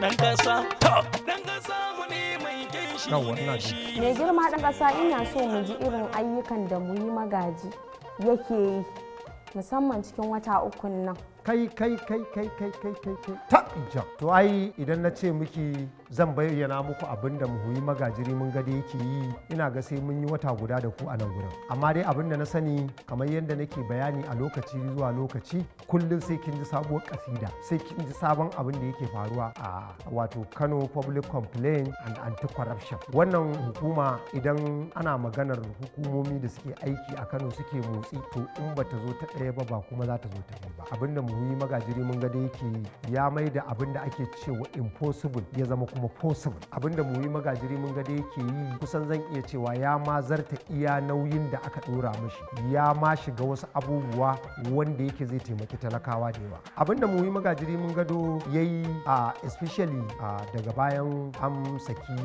dan kasa mu ne mai kinshi ne shi. Mai girma ɗan ƙasa ina so mu ji irin ayyukan da Muyi Magaji yake yi musamman cikin wata ukun nan. kai ta ija to ai idan na ce miki zan bayyana muku abin da Muyi Magajiri mun ga da yake yi ina ga sai mun yi wata guda da ku a nan gurin amma dai abin da na sani kamar yadda nake bayani a lokaci zuwa lokaci kullum sai kin ji sabuwar kasida sai kin ji sabon abin da yake faruwa a wato Kano Public Complaint and Anti-Corruption. Wannan hukuma idan ana maganar hukumomi da suke aiki a Kano suke motsi to in bata zo ta ɗaya ba kuma za ta zo ta biyu ba. Abin da Muyi Magajiri mun ga da yake ya mai da abin da ake cewa impossible ya zama kuma possible. Abin da Muyi Magajiri mun ga da yake yi kusan zan iya cewa ya ma zarta iya nauyin da aka dora mishi, ya ma shiga wasu abubuwa wanda yake zai taimaki talakawa da yawa. Abin da Muyi Magajiri mun gado ya yi especially daga bayan an saki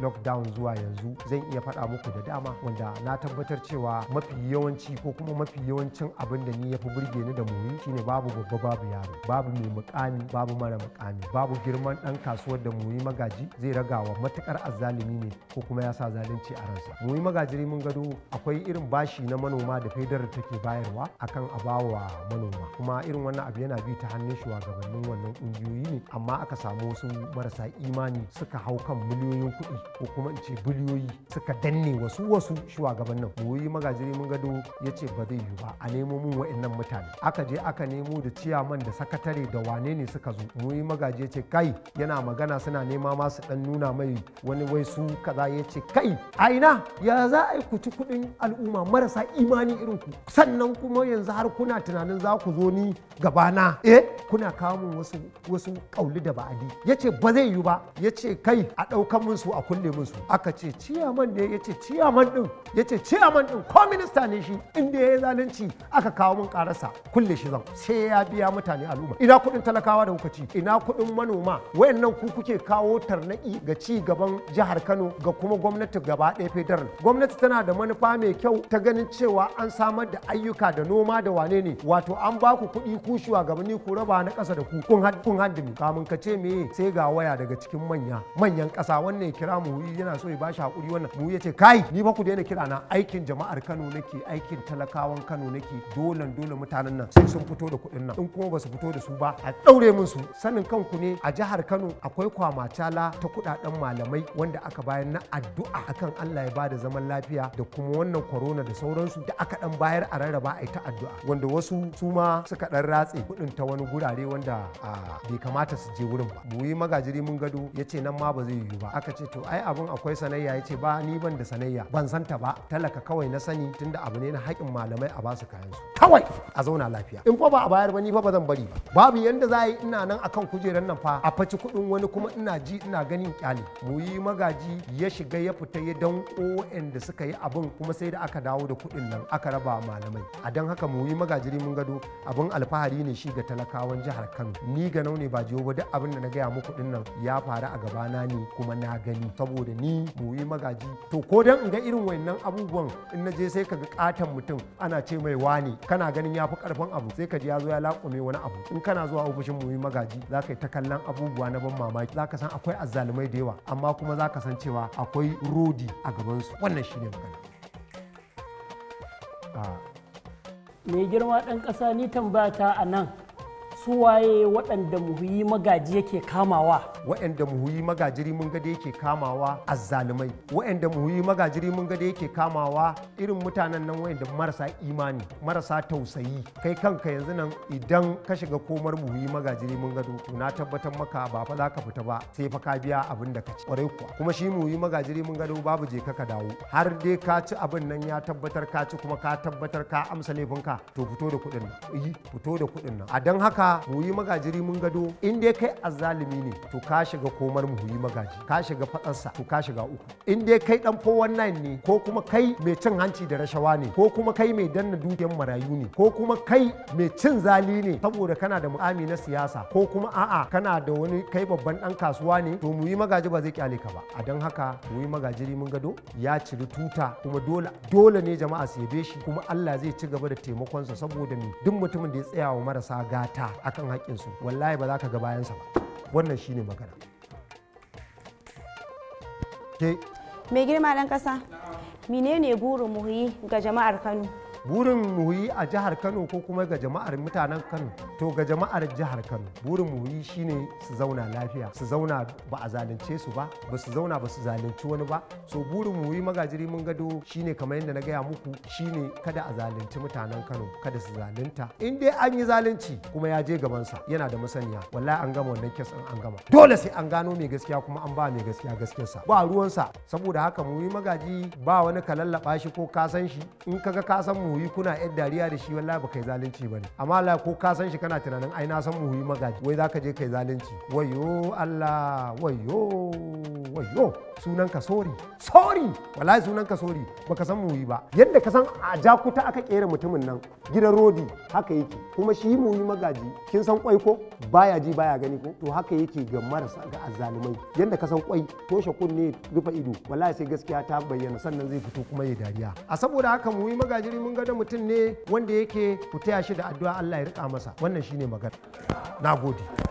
lockdown zuwa yanzu zan iya faɗa muku da dama wanda na tabbatar cewa mafi yawanci ko kuma mafi yawancin abin da ni ya fi burge ni da Muyi shine babu babba babu yaro, babu mai mukami babu mara mukami, babu girman ɗan kasuwar da Muyi Magaji zai ragawa matukar azzalumi ne ko kuma ya sa zalunci a ransa. Muyi Magajiri mun gado akwai irin bashi na manoma da federal take bayarwa akan a bawa manoma kuma irin wannan abu yana bi ta hannun shugabannin wannan kungiyoyi ne amma aka samu wasu marasa imani suka hau kan miliyoyin kuɗi ko kuma in ce biliyoyi suka danne wasu shugabannin. Muyi Magajiri mun gado ya ce ba zai yi ba a nemo mun wa'annan mutane, aka je aka nemo da ciyaman da sakatare da wane ne suka zo. Muyi Magaji ya ce kai yana magana suna nema ma su dan nuna mai wani wai su kaza ya ce kai aina ya za a yi ku ci kuɗin al'umma marasa imani irin ku sannan kuma yanzu har kuna tunanin za ku zo ni gabana kuna kawo min wasu kauli da ba'adi. Ya ce ba zai yi ba, ya ce kai a ɗaukan min su a kulle min su. Aka ce ciyaman ne, ya ce ciyaman ɗin, ya ce ciyaman ɗin ko minista ne shi inda ya yi zalunci aka kawo min ƙararsa kulle shi zan sai ya biya mutane al'umma. Ina kuɗin talakawa da kuka ci, ina kuɗin manoma, wayannan ku kuke kawo tarnaƙi ga ci gaban jihar Kano ga kuma gwamnati gaba ɗaya federal. Gwamnati tana da manufa mai kyau ta ganin cewa an samar da ayyuka da noma da wane ne, wato an ba ku kuɗi ku shugabanni ku raba na ƙasa da ku kun haddimi kamun ka ce me sai ga waya daga cikin manyan ƙasa wannan ya kira mu yana so ya bashi hakuri wannan mu ya ce kai ni ba ku daina kira na aikin jama'ar Kano nake, aikin talakawan Kano nake, dole mutanen nan sai sun fito da kuɗin nan in kuma ba su fito da su ba a ɗaure min su. Sanin kanku ne a jihar Kano akwai kwamacala ta kuɗaɗen malamai wanda aka bayar na addu'a akan Allah ya bada zaman lafiya da kuma wannan corona da sauransu da aka dan bayar a rarraba a ta addu'a wanda wasu su ma suka dan ratse kuɗin ta wani gurare wanda bai kamata su je wurin ba. Muyi Magajiri mun gado ya ce nan ma ba zai yiwu ba. Aka ce to ai abin akwai sanayya, ya ce ba ni ban da sanayya ban santa ba, talaka kawai na sani tunda abu ne na haƙin malamai a basu kayan su kawai a zauna lafiya. In fa ba a bayar ba ni fa ba zan bari ba, babu yanda za a yi ina nan akan kujerar nan fa a faci kuɗin wani kuma ina ji ina ganin kyale. Muyi Magaji ya shiga ya fita ya danko waɗanda suka yi abin kuma sai da aka dawo da kuɗin nan aka raba malamai. A don haka Muyi Magajiri mun gado abin alfahari ne shi ga talakawan jihar Kano. Ni ga ne ba jiyo ba duk abin da na gaya muku din nan ya faru a gabana ne kuma na gani saboda ni Muyi Magaji to ko dan in ga irin wayannan abubuwan in na je sai ka ga katon mutum ana ce mai wani kana ganin ya fi karfin abu sai ka ji ya zo ya laƙume wani abu. In kana zuwa ofishin Muyi Magaji za ka yi ta kallon abubuwa na ban mamaki, za ka san akwai azzalumai da yawa amma kuma za ka san cewa akwai rodi a gabansu. Wannan shi ne magana. Mai girma ɗan ƙasa ni tambata a nan su waye waɗanda Muyi Magaji yake kamawa? Waɗanda Muyi Magajiri mun ga da yake kamawa azzalumai, waɗanda Muyi Magajiri mun ga da yake kamawa irin mutanen nan waɗanda marasa imani, marasa tausayi. Kai kanka yanzu nan idan ka shiga komar Muyi Magajiri mun gado to na tabbatar maka ba fa za ka fita ba sai fa ka biya abin da ka ci ƙwarai kuwa. Kuma shi Muyi Magajiri mun gado babu je ka dawo har dai ka ci abin nan ya tabbatar ka ci kuma ka tabbatar ka amsa laifinka to fito da kuɗin nan, fito da kuɗin nan. A don haka Muyi Magajiri mun gado in dai kai azzalumi ne to ka shiga komar Muyi Magaji, ka shiga fatsarsa to ka shiga uku. In dai kai dan 419 ne ko kuma kai mai cin hanci da rashawa ne ko kuma kai mai danna dukiyar marayu ne ko kuma kai mai cin zali ne saboda kana da mu'ami na siyasa ko kuma a'a kana da wani kai babban dan kasuwa ne to Muyi Magaji ba zai kyale ka ba. A don haka Muyi Magajiri mun gado ya ciri tuta kuma dole ne jama'a su yabe shi kuma Allah zai ci gaba da taimakonsa saboda duk mutumin da ya tsaya wa marasa gata akan haƙƙinsu wallahi ba za ka ga bayansa ba. Wannan shine magana. ke Mai girma ɗan ƙasa, menene burin muhuyi ga jama'ar Kano? burin muhuyi a jihar Kano ko kuma ga jama'ar mutanen Kano? To ga jama'ar jihar Kano burin muhuyi shine su zauna lafiya, su zauna ba a zalunce su ba su zauna ba su zalunci wani ba. So burin muhuyi magajiri mun gado shine kamar yadda na gaya muku, shine kada a zalunci mutanen Kano, kada su zalunta. In dai an yi zalunci kuma ya je gabansa yana da masaniya, wallahi an gama wannan kes an gama. Dole sai an gano mai gaskiya kuma an ba mai gaskiya gaskiyarsa, ba ruwansa. Saboda haka muhuyi magaji ba wani ka lallaba shi ko ka san shi, in kaga ka san muhuyi kuna yar dariya da shi wallahi ba kai zalunci bane. Amma Allah ko ka san shi kana tunanin ai na san muhuyi magaji, wai zaka je kai zalunci. Wayo Allah, wayo sunan ka sori wallahi sunan ka sori, baka san muhuyi ba. Yadda ka san a Jakuta aka kera mutumin nan gidan rodi haka yake, kuma shi muhuyi magaji kin san kwai ko baya ji baya gani ko, to haka yake ga marasa ga azzalumai. Yadda ka san kwai toshe kunne rufe ido, wallahi sai gaskiya ta bayyana sannan zai fito kuma ya dariya. A saboda haka muhuyi magajiri mun ga da mutum ne wanda yake ku taya shi da addu'a Allah ya rika masa. Wannan shine magana. Nagode.